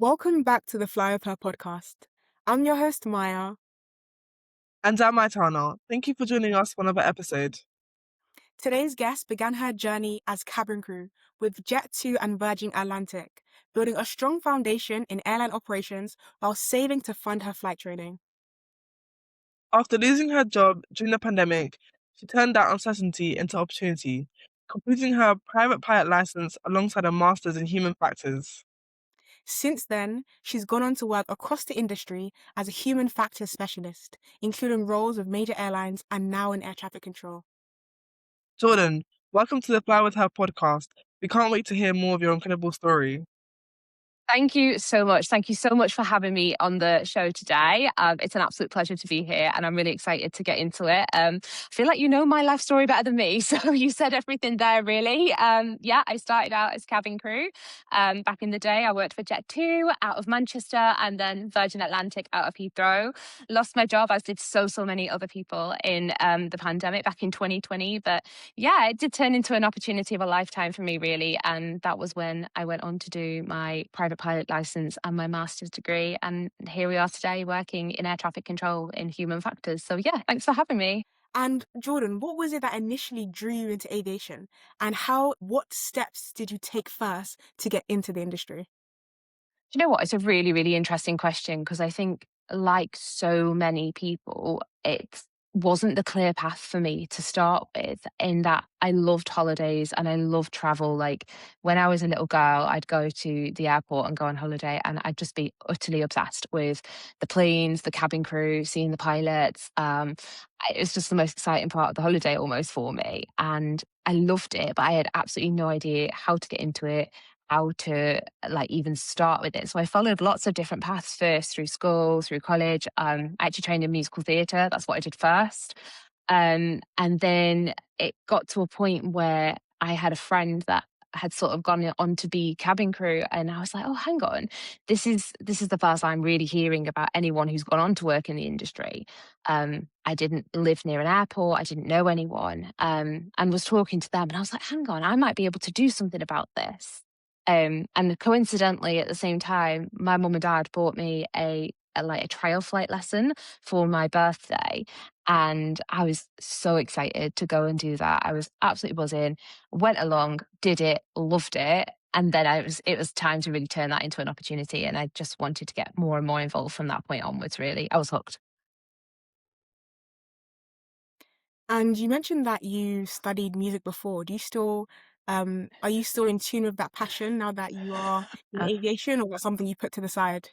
Welcome back to the Fly With Her podcast. I'm your host, Maya. And I'm Maitana. Thank you for joining us for another episode. Today's guest began her journey as cabin crew with Jet2 and Virgin Atlantic, building a strong foundation in airline operations while saving to fund her flight training. After losing her job during the pandemic, she turned that uncertainty into opportunity, completing her private pilot license alongside a master's in human factors. Since then, she's gone on to work across the industry as a human factors specialist, including roles with major airlines and now in air traffic control. Jordan, welcome to the Fly With Her podcast. We can't wait to hear more of your incredible story. Thank you so much. Thank you so much for having me on the show today. It's an absolute pleasure to be here, and I'm really excited to get into it. I feel like you know my life story better than me, so you said everything there, really. Yeah, I started out as cabin crew. Back in the day, I worked for Jet2 out of Manchester and then Virgin Atlantic out of Heathrow. Lost my job, as did so many other people in the pandemic back in 2020. But yeah, it did turn into an opportunity of a lifetime for me, really. And that was when I went on to do my private pilot license and my master's degree. And here we are today working in air traffic control in human factors. So yeah, thanks for having me. And Jordan, what was it that initially drew you into aviation? And what steps did you take first to get into the industry? Do you know what? It's a really interesting question because I think, like so many people, it wasn't the clear path for me to start with, in that I loved holidays and I loved travel. Like when I was a little girl, I'd go to the airport and go on holiday, and I'd just be utterly obsessed with the planes, the cabin crew, seeing the pilots. It was just the most exciting part of the holiday almost for me. And I loved it, but I had absolutely no idea how to get into it, how to like even start with it. So I followed lots of different paths first through school, through college. I actually trained in musical theatre. That's what I did first. And then it got to a point where I had a friend that had sort of gone on to be cabin crew, and I was like, oh, hang on, this is the first I'm really hearing about anyone who's gone on to work in the industry. I didn't live near an airport, I didn't know anyone, and was talking to them, and I was like, hang on, I might be able to do something about this. And coincidentally, at the same time, my mum and dad bought me a trial flight lesson for my birthday, and I was so excited to go and do that. I was absolutely buzzing. Went along, did it, loved it, and then it was time to really turn that into an opportunity. And I just wanted to get more and more involved from that point onwards. Really, I was hooked. And you mentioned that you studied music before. Are you still in tune with that passion now that you are in aviation, or was something you put to the side?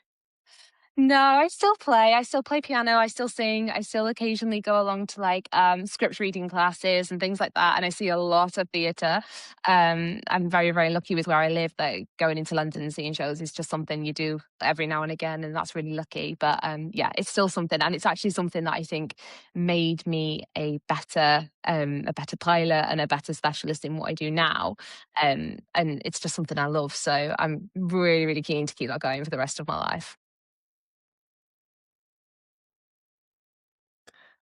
No, I still play. I still play piano. I still sing. I still occasionally go along to like script reading classes and things like that. And I see a lot of theatre. I'm very lucky with where I live. That going into London and seeing shows is just something you do every now and again, and that's really lucky. But yeah, it's still something, and it's actually something that I think made me a better pilot and a better specialist in what I do now. And it's just something I love. So I'm really keen to keep that going for the rest of my life.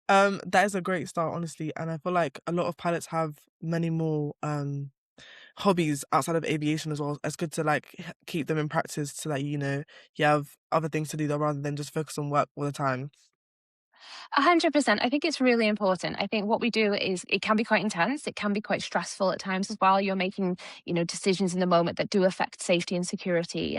That is a great start, honestly, and I feel like a lot of pilots have many more hobbies outside of aviation as well. It's good to like keep them in practice so that you have other things to do though, rather than just focus on work all the time. 100%. I think it's really important. I think what we do is it can be quite intense. It can be quite stressful at times as well. You're making, decisions in the moment that do affect safety and security.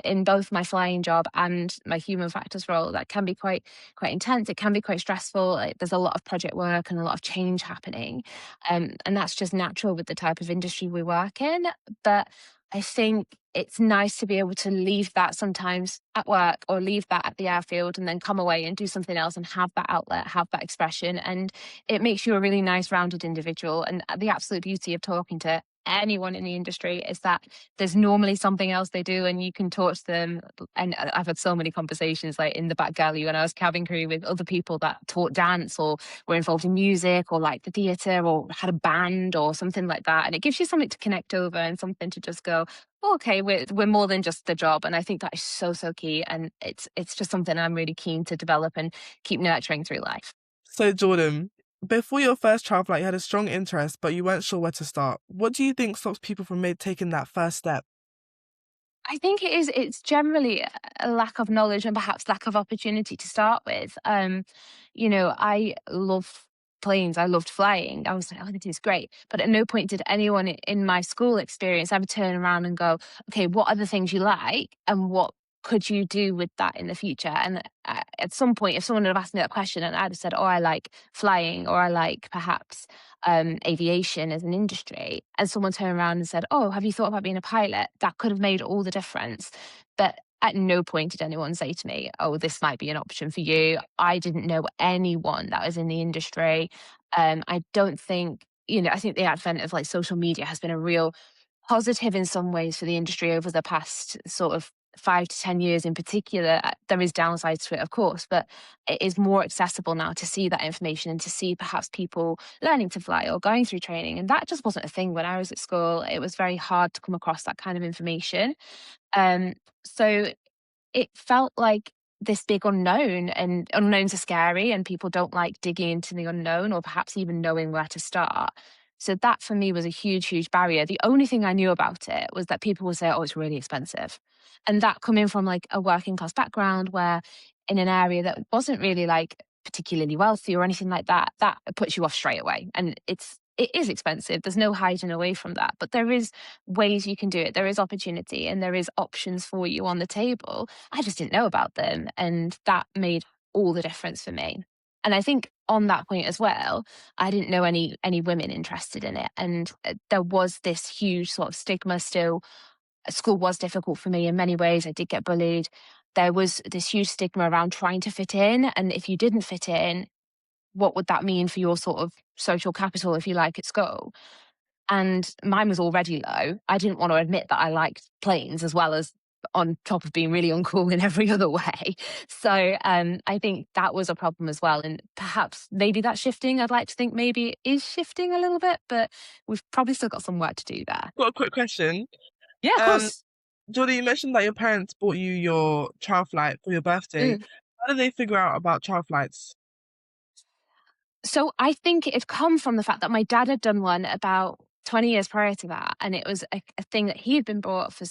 In both my flying job and my human factors role, that can be quite intense. It can be quite stressful. There's a lot of project work and a lot of change happening, and that's just natural with the type of industry we work in. But I think it's nice to be able to leave that sometimes at work or leave that at the airfield and then come away and do something else and have that outlet, have that expression. And it makes you a really nice, rounded individual. And the absolute beauty of talking to anyone in the industry is that there's normally something else they do and you can talk to them. And I've had so many conversations like in the back gallery when I was cabin crew with other people that taught dance or were involved in music or like the theatre or had a band or something like that. And it gives you something to connect over and something to just go, oh, okay, we're more than just the job. And I think that is so key. And it's just something I'm really keen to develop and keep nurturing through life. So Jordan, before your first trial flight, you had a strong interest, but you weren't sure where to start. What do you think stops people from taking that first step? I think it's generally a lack of knowledge and perhaps lack of opportunity to start with. I love planes. I loved flying. I was like, oh, this is great. But at no point did anyone in my school experience ever turn around and go, okay, what are the things you like and what could you do with that in the future? And at some point, if someone had asked me that question and I'd have said, oh, I like flying or I like perhaps aviation as an industry, and someone turned around and said, "Oh, have you thought about being a pilot?" That could have made all the difference. But at no point did anyone say to me, "Oh, this might be an option for you." I didn't know anyone that was in the industry. I don't think, I think the advent of like social media has been a real positive in some ways for the industry over the past sort of 5 to 10 years in particular. There is downsides to it, of course, but it is more accessible now to see that information and to see perhaps people learning to fly or going through training. And that just wasn't a thing when I was at school. It was very hard to come across that kind of information. So it felt like this big unknown, and unknowns are scary and people don't like digging into the unknown or perhaps even knowing where to start. So that for me was a huge, huge barrier. The only thing I knew about it was that people would say, oh, it's really expensive. And that coming from like a working class background where in an area that wasn't really like particularly wealthy or anything like that, that puts you off straight away. And it is expensive. There's no hiding away from that. But there is ways you can do it. There is opportunity and there is options for you on the table. I just didn't know about them. And that made all the difference for me. And I think on that point as well, I didn't know any women interested in it. And there was this huge sort of stigma still. School was difficult for me in many ways. I did get bullied. There was this huge stigma around trying to fit in. And if you didn't fit in, what would that mean for your sort of social capital, if you like, at school? And mine was already low. I didn't want to admit that I liked planes as well as on top of being really uncool in every other way. So I think that was a problem as well. And perhaps maybe that's shifting. I'd like to think maybe it is shifting a little bit, but we've probably still got some work to do there. Got a quick question. Yeah, of Um, course. Jordan, you mentioned that your parents bought you your trial flight for your birthday. Mm. How did they figure out about trial flights? So I think it had come from the fact that my dad had done one about 20 years prior to that. And it was a thing that he had been bought for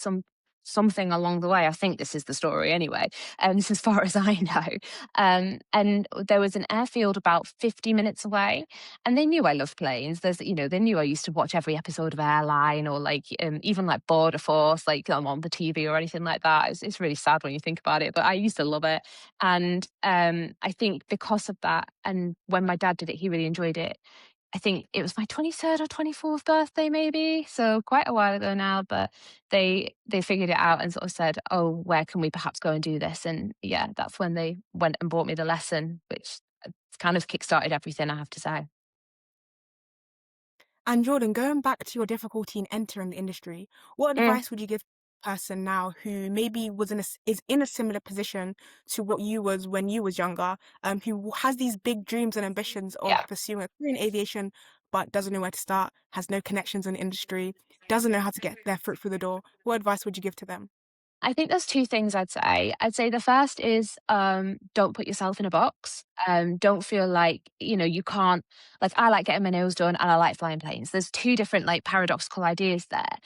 something along the way. I think this is the story anyway, this as far as I know. And there was an airfield about 50 minutes away, and they knew I loved planes. They knew I used to watch every episode of Airline or like even like Border Force, like on the TV or anything like that. It's really sad when you think about it, but I used to love it. And I think because of that, and when my dad did it, he really enjoyed it. I think it was my 23rd or 24th birthday, maybe. So quite a while ago now, but they figured it out and sort of said, "Oh, where can we perhaps go and do this?" And yeah, that's when they went and bought me the lesson, which kind of kickstarted everything, I have to say. And Jordan, going back to your difficulty in entering the industry, what Mm, advice would you give a person now who maybe is in a similar position to what you was when you was younger, who has these big dreams and ambitions of yeah. pursuing a career in aviation, but doesn't know where to start, has no connections in the industry, doesn't know how to get their foot through the door? What advice would you give to them? I think there's two things I'd say. I'd say the first is don't put yourself in a box. Don't feel like, you can't, like, I like getting my nails done and I like flying planes. There's two different, like, paradoxical ideas there.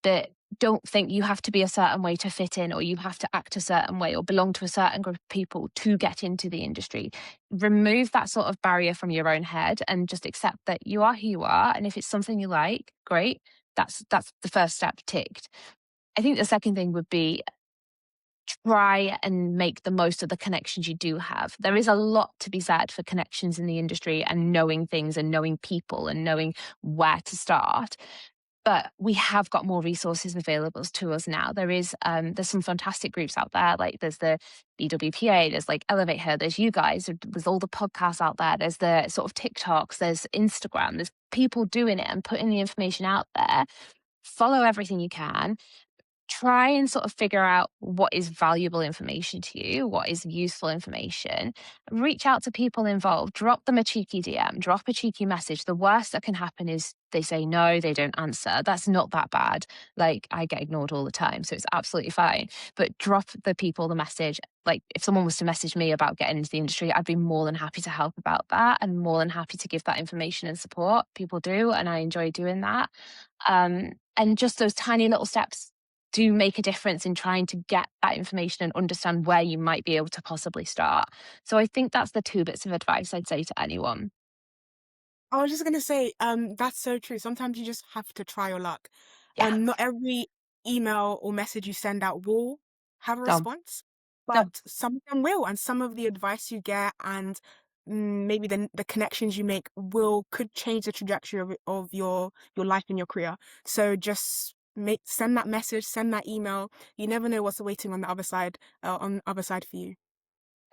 That don't think you have to be a certain way to fit in or you have to act a certain way or belong to a certain group of people to get into the industry. Remove that sort of barrier from your own head and just accept that you are who you are. And if it's something you like, great. That's the first step ticked. I think the second thing would be try and make the most of the connections you do have. There is a lot to be said for connections in the industry and knowing things and knowing people and knowing where to start. But we have got more resources available to us now. There's some fantastic groups out there. Like there's the BWPA, there's like Elevate Her, there's you guys, there's all the podcasts out there, there's the sort of TikToks, there's Instagram, there's people doing it and putting the information out there. Follow everything you can, try and sort of figure out what is valuable information to you, what is useful information. Reach out to people involved, drop them a cheeky DM, drop a cheeky message. The worst that can happen is they say no, they don't answer. That's not that bad. Like I get ignored all the time, so it's absolutely fine. But drop the people the message. Like if someone was to message me about getting into the industry, I'd be more than happy to help about that and more than happy to give that information and support. People do, and I enjoy doing that. And just those tiny little steps do make a difference in trying to get that information and understand where you might be able to possibly start. So I think that's the two bits of advice I'd say to anyone. I was just gonna say, that's so true. Sometimes you just have to try your luck. Yeah. Not every email or message you send out will have a No, response, no, but some of them will, and some of the advice you get and maybe the connections you make will could change the trajectory of your life and your career. So just send that message, send that email. You never know what's waiting on the other side for you.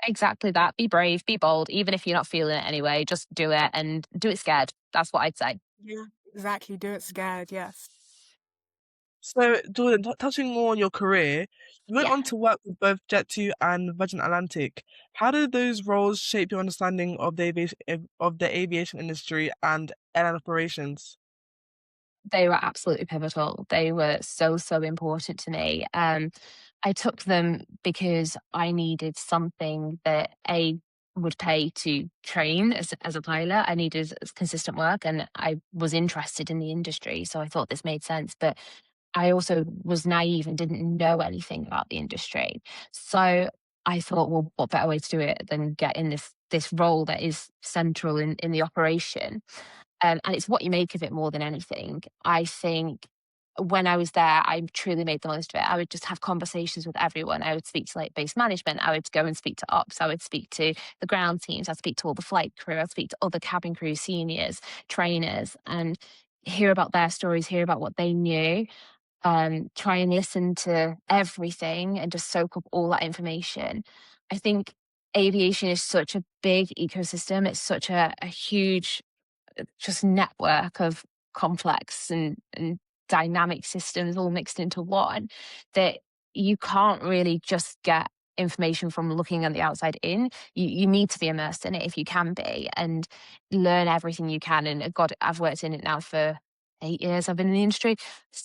exactly that. Be brave, be bold, even if you're not feeling it anyway, just do it and do it scared. That's what I'd say. Yeah, exactly. Do it scared. Yes. So, Jordan, touching more on your career, you went Yeah. on to work with both Jet2 and Virgin Atlantic. How did those roles shape your understanding of the aviation industry and airline operations? They were absolutely pivotal. They were so, so important to me. I took them because I needed something that would pay to train as a pilot. I needed consistent work, and I was interested in the industry, so I thought this made sense. But I also was naive and didn't know anything about the industry, so I thought, well, what better way to do it than get in this role that is central in the operation? And it's what you make of it more than anything. I think when I was there, I truly made the most of it. I would just have conversations with everyone. I would speak to like base management. I would go and speak to ops. I would speak to the ground teams. I'd speak to all the flight crew. I'd speak to other cabin crew, seniors, trainers, and hear about their stories, hear about what they knew. Try and listen to everything and just soak up all that information. I think aviation is such a big ecosystem. It's such a huge just network of complex and dynamic systems all mixed into one that you can't really just get information from looking on the outside in. You need to be immersed in it if you can be and learn everything you can. And God, I've worked in it now for 8 years. I've been in the industry.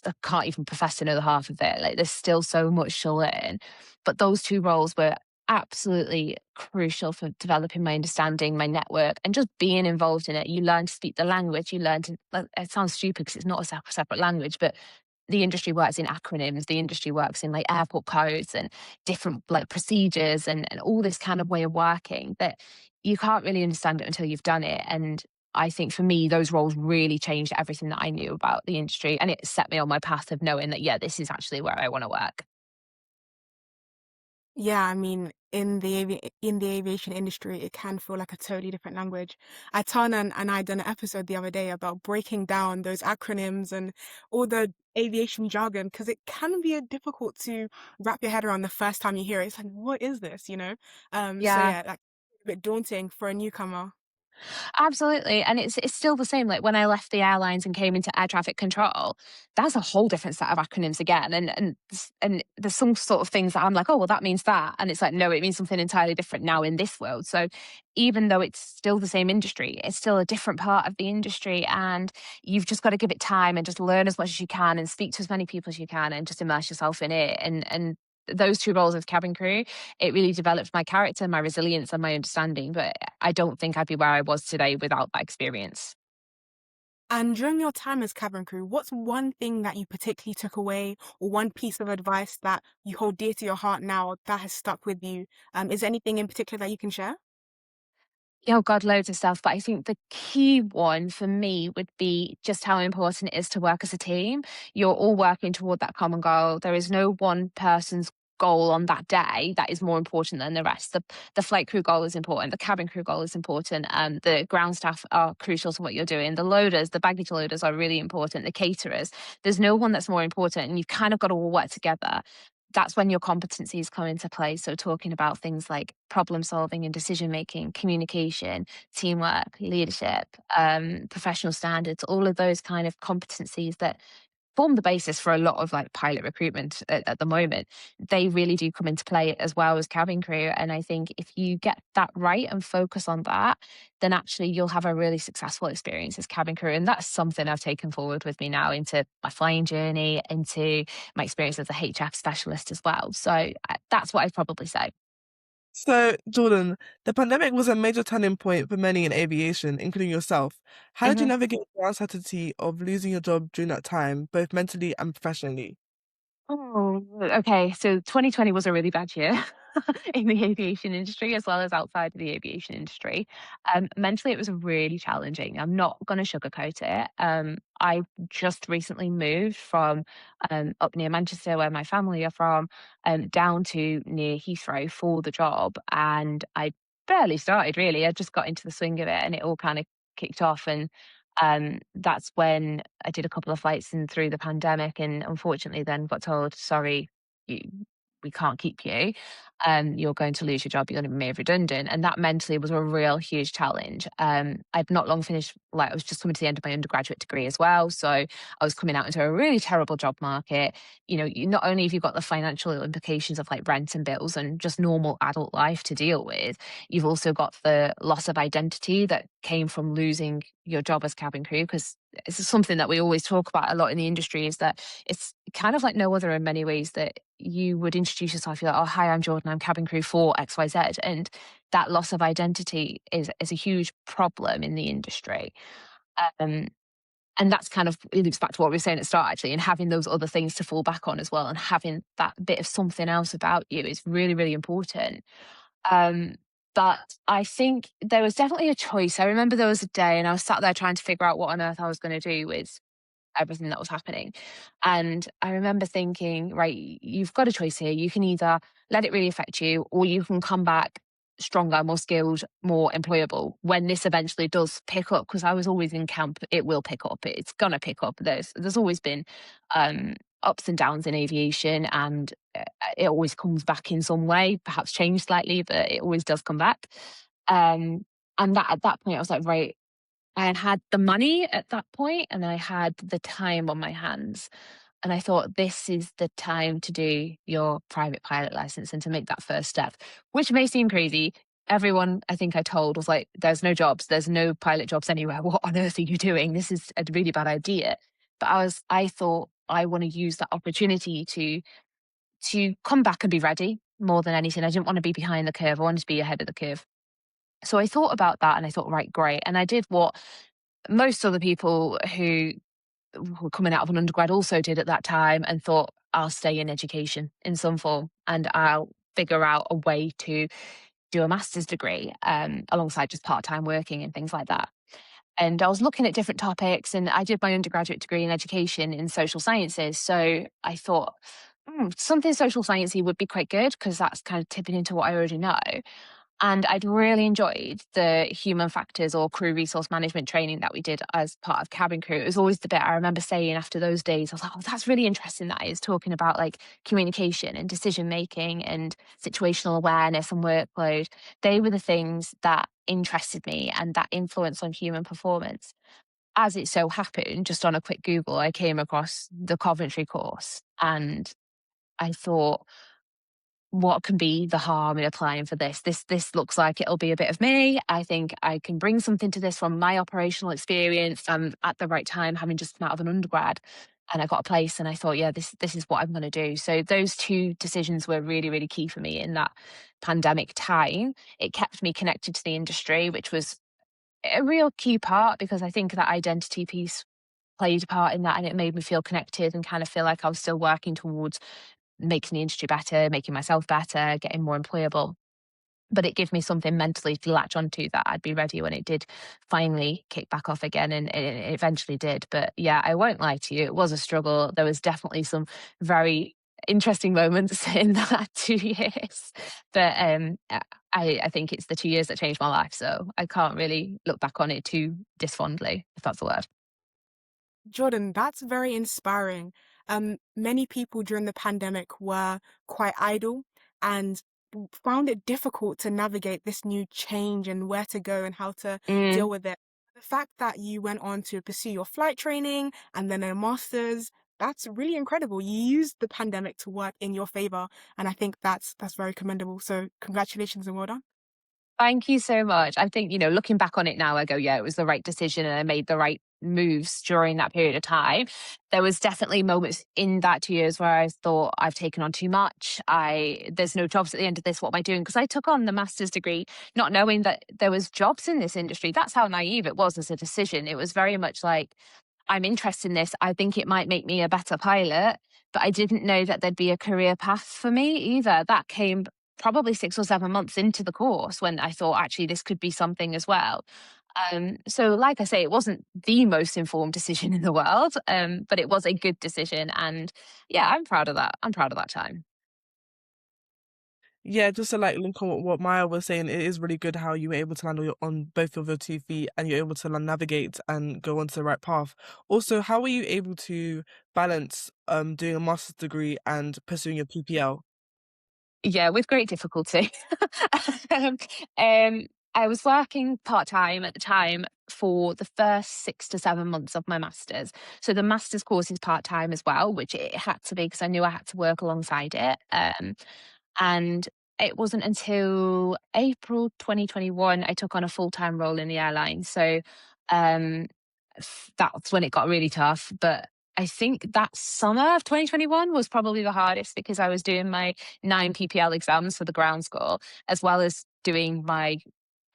I can't even profess to know the half of it. Like there's still so much to learn. But those two roles were absolutely crucial for developing my understanding, my network, and just being involved in it. You learn to speak the language. You learn to, like, it sounds stupid because it's not a separate language, but the industry works in acronyms. The industry works in like airport codes and different like procedures and all this kind of way of working that you can't really understand it until you've done it. And I think for me, those roles really changed everything that I knew about the industry. And it set me on my path of knowing that, yeah, this is actually where I want to work. Yeah, I mean, in the aviation industry, it can feel like a totally different language. Atana and I done an episode the other day about breaking down those acronyms and all the aviation jargon because it can be difficult to wrap your head around the first time you hear it. It's like, what is this, you know? So Yeah. yeah, like a bit daunting for a newcomer. Absolutely, and it's still the same, like, when I left the airlines and came into air traffic control, that's a whole different set of acronyms again, and there's some sort of things that I'm like, "Oh, well, that means that," and it's like, "No, it means something entirely different now in this world." So, even though it's still the same industry, it's still a different part of the industry, and you've just gotta give it time and just learn as much as you can and speak to as many people as you can and just immerse yourself in it, and those 2 roles as cabin crew, it really developed my character, my resilience, and my understanding. But I don't think I'd be where I was today without that experience. And during your time as cabin crew, what's one thing that you particularly took away, or one piece of advice that you hold dear to your heart now that has stuck with you? Is there anything in particular that you can share? Oh God, loads of stuff. But I think the key one for me would be just how important it is to work as a team. You're all working toward that common goal. There is no one person's goal on that day that is more important than the rest. The flight crew goal is important. The cabin crew goal is important. The ground staff are crucial to what you're doing. The loaders, the baggage loaders are really important. The caterers. There's no one that's more important, and you've kind of got to all work together. That's when your competencies come into play. So, talking about things like problem solving and decision making, communication, teamwork, leadership, professional standards, all of those kind of competencies that form the basis for a lot of like pilot recruitment at the moment, they really do come into play as well as cabin crew. And I think if you get that right and focus on that, then actually you'll have a really successful experience as cabin crew. And that's something I've taken forward with me now into my flying journey, into my experience as a HF specialist as well. So that's what I'd probably say. So, Jordan, the pandemic was a major turning point for many in aviation, including yourself. How did you Mhm. navigate the uncertainty of losing your job during that time, both mentally and professionally? Oh, okay. So 2020 was a really bad year in the aviation industry as well as outside of the aviation industry. Mentally, it was really challenging. I'm not going to sugarcoat it. I just recently moved from up near Manchester, where my family are from, down to near Heathrow for the job. And I barely started really. I just got into the swing of it and it all kind of kicked off. And that's when I did a couple of flights in through the pandemic, and unfortunately, then got told, "Sorry, you, we can't keep you. You're going to lose your job. You're going to be made redundant." And that mentally was a real huge challenge. I'd not long finished; like I was just coming to the end of my undergraduate degree as well, so I was coming out into a really terrible job market. Not only have you got the financial implications of like rent and bills and just normal adult life to deal with, you've also got the loss of identity that came from losing your job as cabin crew. Because it's something that we always talk about a lot in the industry, is that it's kind of like no other in many ways, that you would introduce yourself, you're like, "Oh, hi, I'm Jordan, I'm cabin crew for XYZ." And that loss of identity is a huge problem in the industry. Um, and that's kind of, it loops back to what we were saying at the start, actually, and having those other things to fall back on as well, and having that bit of something else about you is really, really important. Um, but I think there was definitely a choice. I remember there was a day and I was sat there trying to figure out what on earth I was going to do with everything that was happening. And I remember thinking, right, you've got a choice here. You can either let it really affect you, or you can come back stronger, more skilled, more employable when this eventually does pick up. Because I was always in camp, it will pick up. It's gonna pick up. There's always been um, ups and downs in aviation, and it always comes back in some way. Perhaps changed slightly, but it always does come back. Um, and that at that point, I was like, right, I had the money at that point and I had the time on my hands. And I thought, this is the time to do your private pilot license and to make that first step, which may seem crazy. Everyone I think I told was like, "There's no jobs, there's no pilot jobs anywhere. What on earth are you doing? This is a really bad idea." But I thought, I want to use that opportunity to come back and be ready more than anything. I didn't want to be behind the curve. I wanted to be ahead of the curve. So I thought about that and I thought, right, great. And I did what most other people who were coming out of an undergrad also did at that time, and thought, I'll stay in education in some form and I'll figure out a way to do a master's degree alongside just part-time working and things like that. And I was looking at different topics, and I did my undergraduate degree in education in social sciences. So I thought, something social sciencey would be quite good because that's kind of tipping into what I already know. And I'd really enjoyed the human factors or crew resource management training that we did as part of cabin crew. It was always the bit I remember saying after those days. I was like, "Oh, that's really interesting." That is talking about like communication and decision making and situational awareness and workload. They were the things that interested me and that influence on human performance. As it so happened, just on a quick Google, I came across the Coventry course, and I thought, what can be the harm in applying for this? This looks like it'll be a bit of me. I think I can bring something to this from my operational experience. At the right time, having just come out of an undergrad, and I got a place, and I thought, yeah, this is what I'm going to do. So those two decisions were really, really key for me in that pandemic time. It kept me connected to the industry, which was a real key part, because I think that identity piece played a part in that, and it made me feel connected and kind of feel like I was still working towards making the industry better, making myself better, getting more employable. But it gave me something mentally to latch onto, that I'd be ready when it did finally kick back off again. And it eventually did. But yeah, I won't lie to you, it was a struggle. There was definitely some very interesting moments in that 2 years. But I think it's the 2 years that changed my life. So I can't really look back on it too disfondly, if that's the word. Jordan, that's very inspiring. Many people during the pandemic were quite idle and found it difficult to navigate this new change and where to go and how to Mm. deal with it. The fact that you went on to pursue your flight training and then a master's, that's really incredible. You used the pandemic to work in your favor, and I think that's very commendable. So congratulations and well done. Thank you so much. I think, looking back on it now, I go, yeah, it was the right decision and I made the right moves during that period of time. There was definitely moments in that 2 years where I thought, I've taken on too much. There's no jobs at the end of this. What am I doing? Because I took on the master's degree, not knowing that there was jobs in this industry. That's how naive it was as a decision. It was very much like, I'm interested in this. I think it might make me a better pilot, but I didn't know that there'd be a career path for me either. That came probably 6 or 7 months into the course when I thought actually this could be something as well. So, like I say, it wasn't the most informed decision in the world, but it was a good decision, and yeah, I'm proud of that. I'm proud of that time. Yeah, just to like link on what Maya was saying, it is really good how you were able to land on, on both of your 2 feet and you're able to navigate and go onto the right path. Also, how were you able to balance doing a master's degree and pursuing your PPL? Yeah, with great difficulty. um, um, I was working part time at the time for the first 6 to 7 months of my master's. So the master's course is part time as well, which it had to be because I knew I had to work alongside it. And it wasn't until April 2021 I took on a full time role in the airline. So um, that's when it got really tough. But I think that summer of 2021 was probably the hardest because I was doing my 9 PPL exams for the ground school, as well as doing my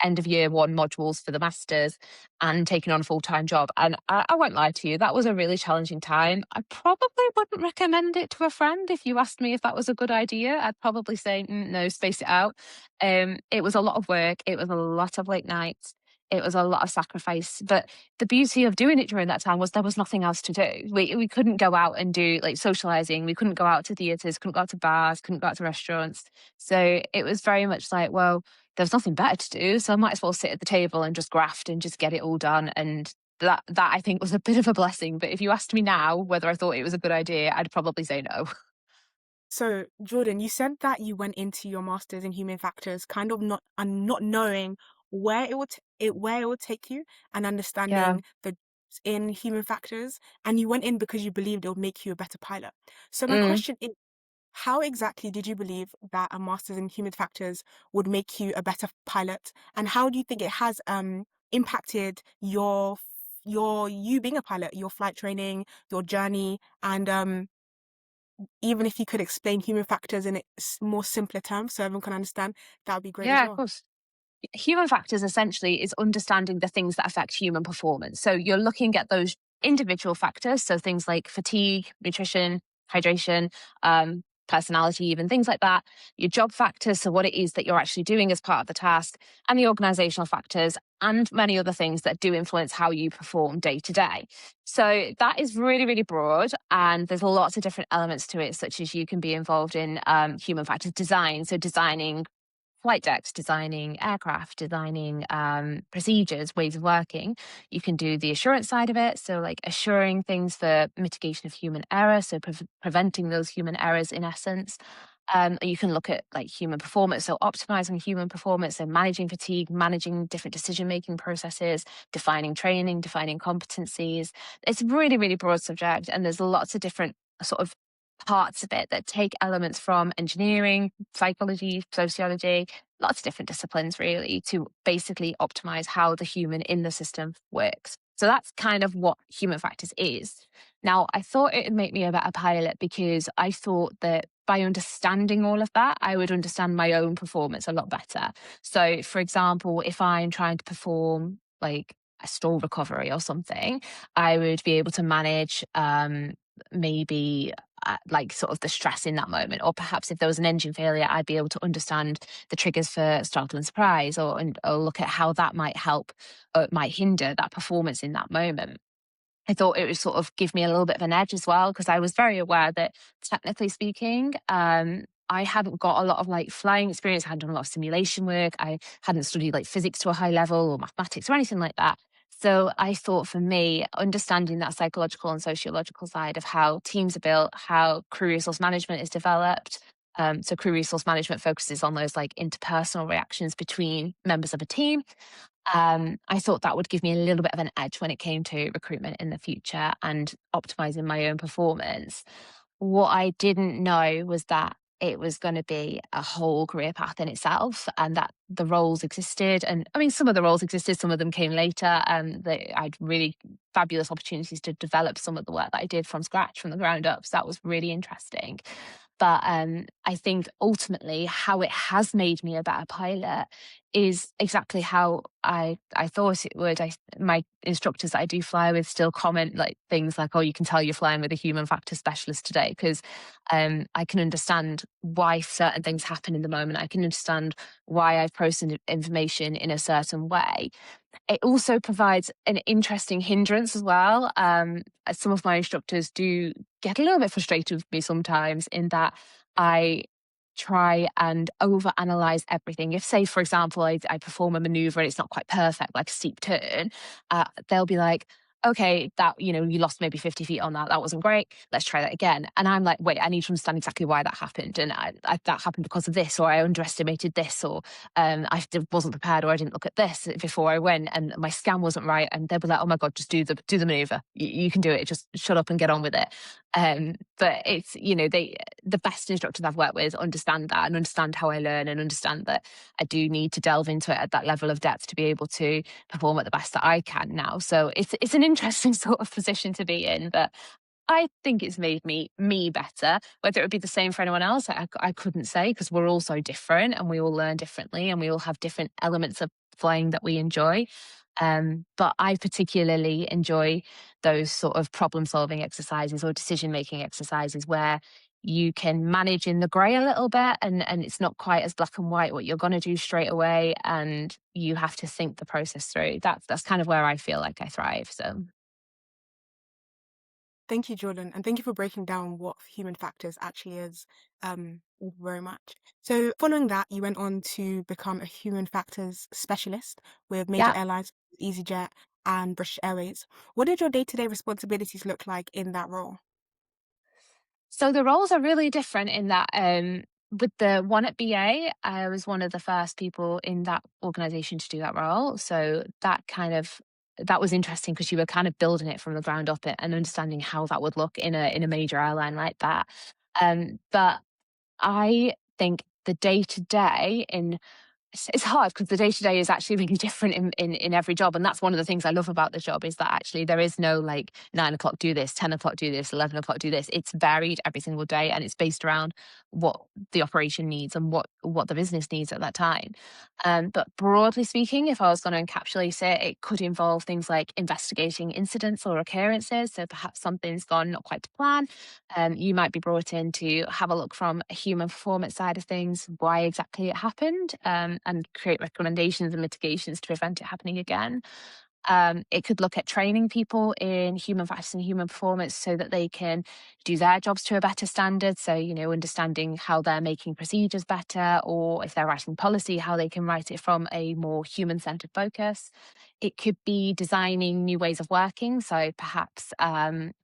end of year one modules for the masters and taking on a full time job. And I won't lie to you, that was a really challenging time. I probably wouldn't recommend it to a friend if you asked me if that was a good idea. I'd probably say, no, space it out. It was a lot of work, it was a lot of late nights. It was a lot of sacrifice, but the beauty of doing it during that time was there was nothing else to do. We couldn't go out and do like socializing. We couldn't go out to theaters, couldn't go out to bars, couldn't go out to restaurants. So it was very much like, well, there's nothing better to do, so I might as well sit at the table and just graft and just get it all done. And that I think was a bit of a blessing. But if you asked me now whether I thought it was a good idea, I'd probably say no. So, Jordan, you said that you went into your master's in human factors, kind of not knowing where it would take you, and Yeah. understanding the in human factors, and you went in because you believed it would make you a better pilot. So, my Mm. question is, how exactly did you believe that a master's in human factors would make you a better pilot, and how do you think it has impacted your you being a pilot, your flight training, your journey, and even if you could explain human factors in more simpler terms so everyone can understand, that would be great as Yeah, of well. course. Human factors essentially is understanding the things that affect human performance. So you're looking at those individual factors, so things like fatigue, nutrition, hydration, personality, even things like that. Your job factors, so what it is that you're actually doing as part of the task, and the organizational factors, and many other things that do influence how you perform day to day. So that is really, really broad, and there's lots of different elements to it, such as you can be involved in human factors design, so designing flight decks, designing aircraft, designing procedures, ways of working. You can do the assurance side of it. So, like assuring things for mitigation of human error. So, preventing those human errors in essence. You can look at like human performance. So, optimizing human performance and managing fatigue, managing different decision making processes, defining training, defining competencies. It's a really, really broad subject. And there's lots of different sort of parts of it that take elements from engineering, psychology, sociology, lots of different disciplines really to basically optimize how the human in the system works. So that's kind of what human factors is. Now, I thought it would make me a better pilot because I thought that by understanding all of that, I would understand my own performance a lot better. So, for example, if I'm trying to perform like a stall recovery or something, I would be able to manage maybe like sort of the stress in that moment, or perhaps if there was an engine failure, I'd be able to understand the triggers for startle and surprise, or look at how that might help or it might hinder that performance in that moment. I thought it would sort of give me a little bit of an edge as well because I was very aware that technically speaking, I hadn't got a lot of like flying experience. I hadn't done a lot of simulation work. I hadn't studied like physics to a high level or mathematics or anything like that. So I thought for me, understanding that psychological and sociological side of how teams are built, how crew resource management is developed. So crew resource management focuses on those like interpersonal reactions between members of a team. I thought that would give me a little bit of an edge when it came to recruitment in the future and optimizing my own performance. What I didn't know was that it was going to be a whole career path in itself and that the roles existed. And I mean, some of the roles existed, some of them came later. And I had really fabulous opportunities to develop some of the work that I did from scratch, from the ground up. So that was really interesting. But I think ultimately how it has made me a better pilot is exactly how I thought it would. My instructors that I do fly with still comment like things like, "Oh, you can tell you're flying with a human factor specialist today," because I can understand why certain things happen in the moment. I can understand why I've processed information in a certain way. It also provides an interesting hindrance as well. As some of my instructors do get a little bit frustrated with me sometimes in that I try and overanalyze everything. If, say, for example, I perform a maneuver and it's not quite perfect, like a steep turn, they'll be like, okay, that, you lost maybe 50 feet on that. That wasn't great. Let's try that again. And I'm like, wait, I need to understand exactly why that happened. And that happened because of this, or I underestimated this, or wasn't prepared, or I didn't look at this before I went, and my scan wasn't right. And they'll be like, "Oh my god, just do the maneuver. You can do it. Just shut up and get on with it." But it's the best instructors I've worked with understand that and understand how I learn and understand that I do need to delve into it at that level of depth to be able to perform at the best that I can now. So it's an interesting sort of position to be in, but I think it's made me better. Whether it would be the same for anyone else, I couldn't say because we're all so different and we all learn differently and we all have different elements of flying that we enjoy. But I particularly enjoy those sort of problem solving exercises or decision making exercises where you can manage in the grey a little bit, and it's not quite as black and white what you're going to do straight away, and you have to think the process through. That's kind of where I feel like I thrive. So Thank you, Jordan, and thank you for breaking down what human factors actually is. Thank you very much. So, following that, you went on to become a human factors specialist with major yeah. airlines, EasyJet and British Airways. What did your day-to-day responsibilities look like in that role? So the roles are really different in that with the one at BA, I was one of the first people in that organization to do that role. So that was interesting because you were kind of building it from the ground up and understanding how that would look in a major airline like that. But I think the day to day in it's hard because the day to day is actually really different in every job. And that's one of the things I love about the job is that actually there is no like 9 o'clock do this, 10 o'clock do this, 11 o'clock do this. It's varied every single day and it's based around what the operation needs and what the business needs at that time. But broadly speaking, if I was going to encapsulate it, it could involve things like investigating incidents or occurrences. So perhaps something's gone not quite to plan. You might be brought in to have a look from a human performance side of things, why exactly it happened, and create recommendations and mitigations to prevent it happening again. It could look at training people in human factors and human performance so that they can do their jobs to a better standard. So, understanding how they're making procedures better, or if they're writing policy, how they can write it from a more human centered focus. It could be designing new ways of working. So, perhaps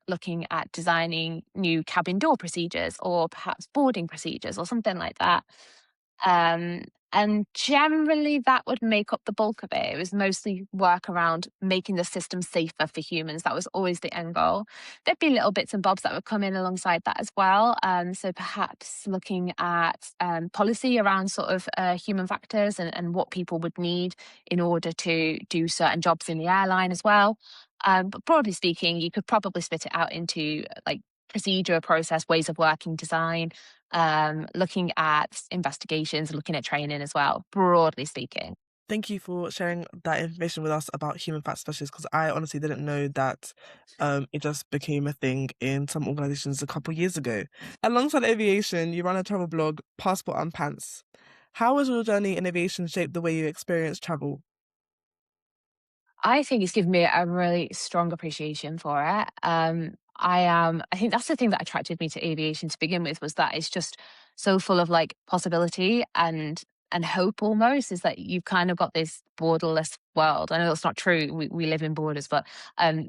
looking at designing new cabin door procedures or perhaps boarding procedures or something like that. Um, and generally, that would make up the bulk of it. It was mostly work around making the system safer for humans. That was always the end goal. There'd be little bits and bobs that would come in alongside that as well. So perhaps looking at policy around sort of human factors and what people would need in order to do certain jobs in the airline as well. But broadly speaking, you could probably split it out into like procedure, process, ways of working, design, looking at investigations, looking at training as well, broadly speaking. Thank you for sharing that information with us about human facts specialists because I honestly didn't know that it just became a thing in some organizations a couple years ago. Alongside aviation, you run a travel blog, Passport and Pants. How has your journey in aviation shaped the way you experience travel? I think it's given me a really strong appreciation for it. I think that's the thing that attracted me to aviation to begin with was that it's just so full of like possibility and hope almost is that you've kind of got this borderless world. I know that's not true. We live in borders, but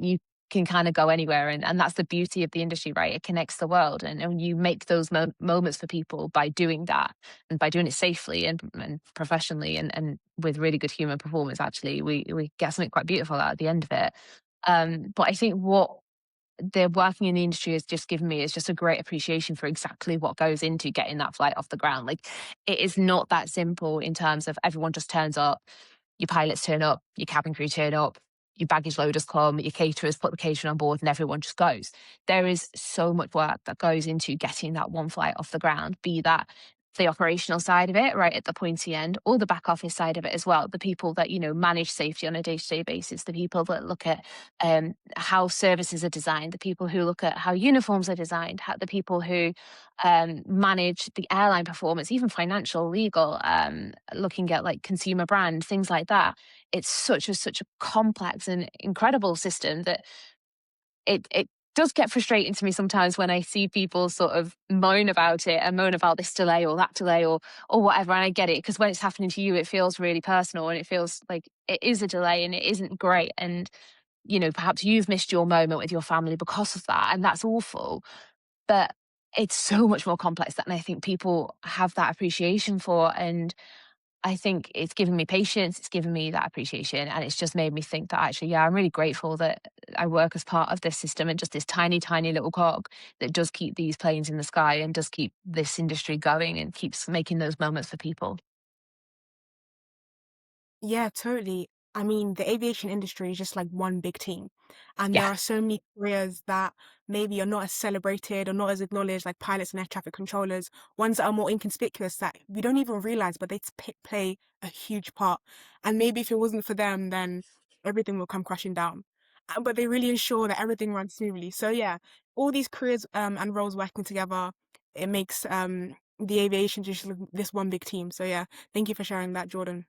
you can kind of go anywhere. And that's the beauty of the industry, right? It connects the world. And you make those moments for people by doing that and by doing it safely and professionally and with really good human performance, actually, we get something quite beautiful out at the end of it. But I think what the working in the industry has just given me is just a great appreciation for exactly what goes into getting that flight off the ground. Like it is not that simple in terms of everyone just turns up, your pilots turn up, your cabin crew turn up. your baggage loaders come, your caterers put the catering on board, and everyone just goes. There is so much work that goes into getting that one flight off the ground, be that the operational side of it, right at the pointy end, or the back office side of it as well. The people that, manage safety on a day to day basis, the people that look at how services are designed, the people who look at how uniforms are designed, the people who manage the airline performance, even financial, legal, looking at like consumer brand, things like that. It's such a complex and incredible system that it does get frustrating to me sometimes when I see people sort of moan about it and moan about this delay or that delay or whatever. And I get it, because when it's happening to you, it feels really personal and it feels like it is a delay and it isn't great. And perhaps you've missed your moment with your family because of that, and that's awful. But it's so much more complex than I think people have that appreciation for. And I think it's given me patience, it's given me that appreciation, and it's just made me think that actually, yeah, I'm really grateful that I work as part of this system and just this tiny, tiny little cog that does keep these planes in the sky and does keep this industry going and keeps making those moments for people. Yeah, totally. I mean, the aviation industry is just like one big team. And there Yeah. are so many careers that maybe are not as celebrated or not as acknowledged, like pilots and air traffic controllers, ones that are more inconspicuous that we don't even realize, but they play a huge part. And maybe if it wasn't for them, then everything will come crashing down. But they really ensure that everything runs smoothly. So yeah, all these careers and roles working together, it makes the aviation just like this one big team. So yeah, thank you for sharing that, Jordan.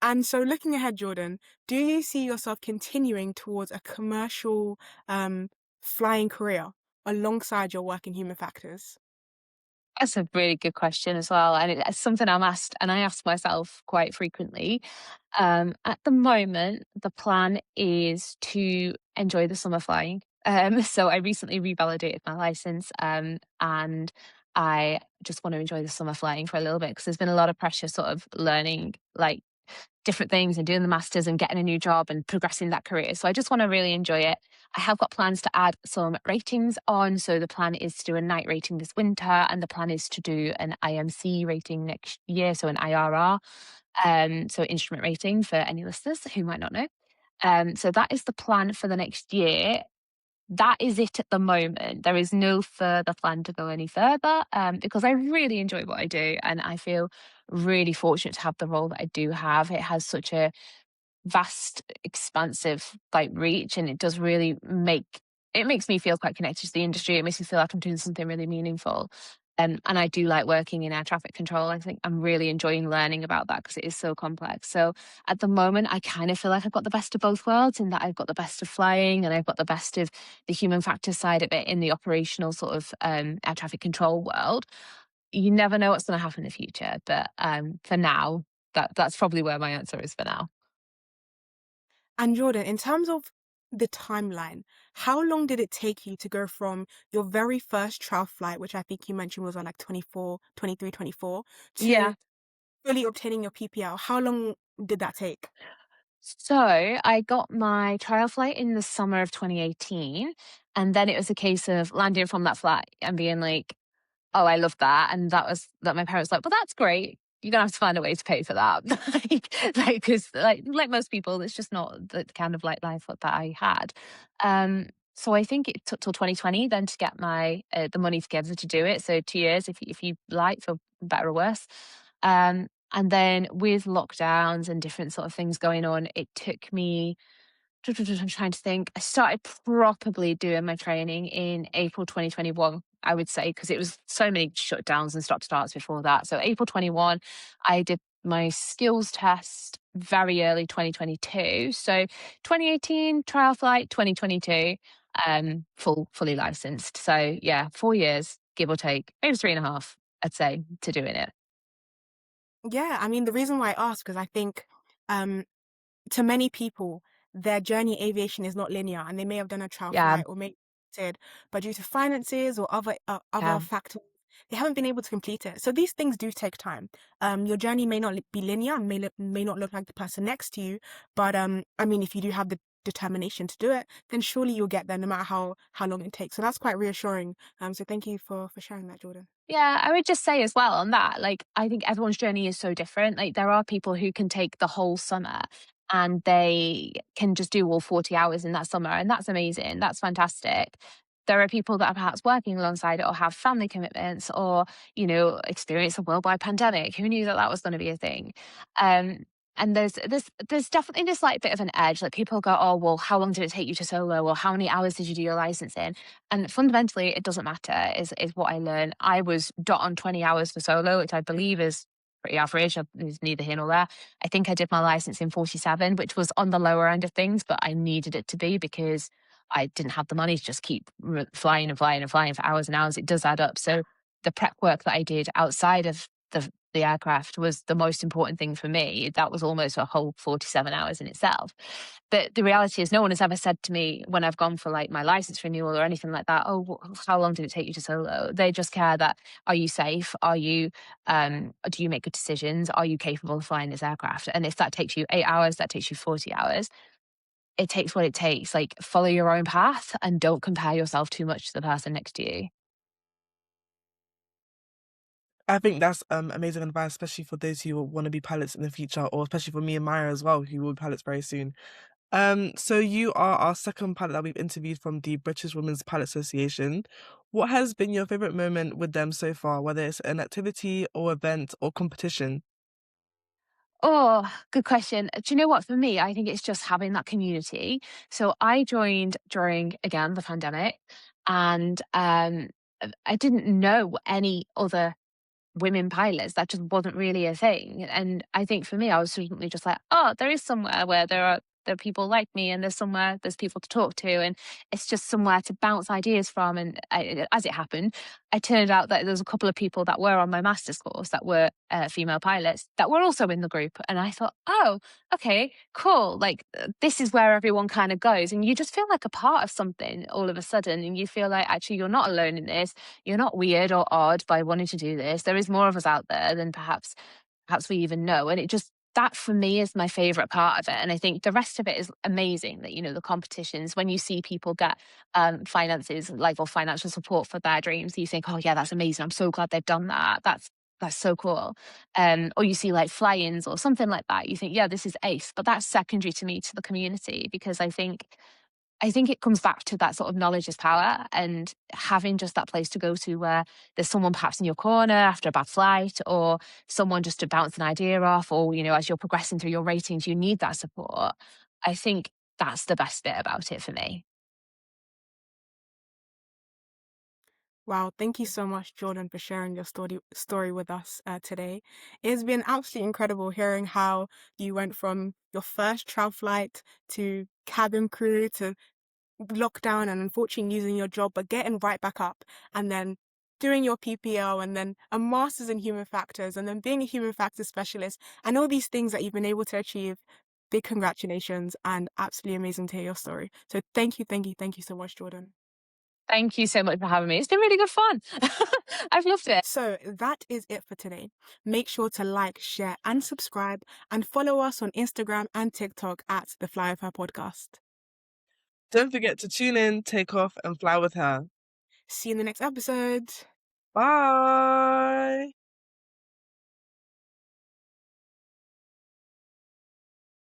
And so looking ahead, Jordan, do you see yourself continuing towards a commercial um, flying career alongside your work in human factors? That's a really good question as well. And it's something I'm asked, and I ask myself quite frequently. At the moment, the plan is to enjoy the summer flying. So I recently revalidated my license, and I just want to enjoy the summer flying for a little bit because there's been a lot of pressure sort of learning like different things and doing the masters and getting a new job and progressing that career. So I just want to really enjoy it. I have got plans to add some ratings on. So the plan is to do a night rating this winter, and the plan is to do an IMC rating next year, so an IRR, so instrument rating for any listeners who might not know. So that is the plan for the next year. That is it at the moment. There is no further plan to go any further, because I really enjoy what I do, and I feel really fortunate to have the role that I do have. It has such a vast, expansive like reach, and it does really it makes me feel quite connected to the industry. It makes me feel like I'm doing something really meaningful. And I do like working in air traffic control. I think I'm really enjoying learning about that because it is so complex. So at the moment, I kind of feel like I've got the best of both worlds, in that I've got the best of flying and I've got the best of the human factor side of it in the operational sort of air traffic control world. You never know what's going to happen in the future, but for now, that's probably where my answer is for now. And Jordan, in terms of the timeline, how long did it take you to go from your very first trial flight, which I think you mentioned was on like 24, 23, 24, Yeah. to fully obtaining your PPL? How long did that take? So I got my trial flight in the summer of 2018. And then it was a case of landing from that flight and being like, oh, I love that. And that was that my parents were like, well, that's great. You're gonna have to find a way to pay for that. Because like most people, it's just not the kind of like life that I had. So I think it took till 2020 then to get my the money together to do it. So 2 years, if you like, for better or worse. And then with lockdowns and different sort of things going on, it took me I'm trying to think. I started properly doing my training in April 2021, I would say, because it was so many shutdowns and stop starts before that. So April 21, I did my skills test very early 2022. So 2018 trial flight, 2022 fully licensed. So yeah, 4 years, give or take, maybe three and a half, I'd say, to doing it. Yeah, I mean, the reason why I ask is I think um, to many people, their journey in aviation is not linear, and they may have done a trial Yeah, flight or may said, but due to finances or other yeah. factors, they haven't been able to complete it. So these things do take time. Your journey may not be linear, may not look like the person next to you, but I mean, if you do have the determination to do it, then surely you'll get there, no matter how long it takes. So that's quite reassuring. So thank you for sharing that, Jordan. Yeah, I would just say as well on that, like, I think everyone's journey is so different. Like, there are people who can take the whole summer and they can just do all 40 hours in that summer. And that's amazing. That's fantastic. There are people that are perhaps working alongside it or have family commitments or, experience a worldwide pandemic. Who knew that that was going to be a thing? Um, and there's definitely this like bit of an edge. Like people go, oh well, how long did it take you to solo, or how many hours did you do your license in? And fundamentally, it doesn't matter. Is what I learned. I was dot on 20 hours for solo, which I believe is pretty average. Is neither here nor there. I think I did my license in 47, which was on the lower end of things, but I needed it to be because I didn't have the money to just keep flying and flying and flying for hours and hours. It does add up. So the prep work that I did outside of the aircraft was the most important thing for me. That was almost a whole 47 hours in itself. But the reality is, no one has ever said to me when I've gone for like my license renewal or anything like that, oh, how long did it take you to solo? They just care that, are you safe? Do you make good decisions? Are you capable of flying this aircraft? And if that takes you 8 hours, that takes you 40 hours. It takes what it takes. Like, follow your own path and don't compare yourself too much to the person next to you. I think that's amazing advice, especially for those who want to be pilots in the future, or especially for me and Maya as well, who will be pilots very soon. So you are our second pilot that we've interviewed from the British Women's Pilot Association. What has been your favorite moment with them so far, whether it's an activity or event or competition? Oh, good question. Do you know what? For me, I think it's just having that community. So I joined during, again, the pandemic, and I didn't know any other women pilots. That just wasn't really a thing. And I think for me, I was suddenly just like, oh, there is somewhere where there are people like me, and there's people to talk to, and it's just somewhere to bounce ideas from. And as it happened, I turned out that there was a couple of people that were on my master's course that were female pilots that were also in the group, and I thought, oh, okay, cool. Like this is where everyone kind of goes, and you just feel like a part of something all of a sudden, and you feel like actually you're not alone in this. You're not weird or odd by wanting to do this. There is more of us out there than perhaps we even know. And it just, that for me is my favorite part of it. And I think the rest of it is amazing, that, the competitions, when you see people get finances, like, or financial support for their dreams, you think, oh yeah, that's amazing. I'm so glad they've done that. That's so cool. Or you see like fly-ins or something like that. You think, yeah, this is ace. But that's secondary to me, to the community, because I think it comes back to that sort of knowledge is power, and having just that place to go to where there's someone perhaps in your corner after a bad flight, or someone just to bounce an idea off, or, as you're progressing through your ratings, you need that support. I think that's the best bit about it for me. Wow, thank you so much, Jordan, for sharing your story with us today. It's been absolutely incredible hearing how you went from your first trial flight to cabin crew to lockdown and unfortunately losing your job, but getting right back up and then doing your PPL and then a master's in human factors and then being a human factors specialist and all these things that you've been able to achieve. Big congratulations and absolutely amazing to hear your story. So thank you so much, Jordan. Thank you so much for having me. It's been really good fun. I've loved it. So that is it for today. Make sure to like, share, and subscribe, and follow us on Instagram and TikTok at the Fly With Her Podcast. Don't forget to tune in, take off, and fly with her. See you in the next episode. Bye.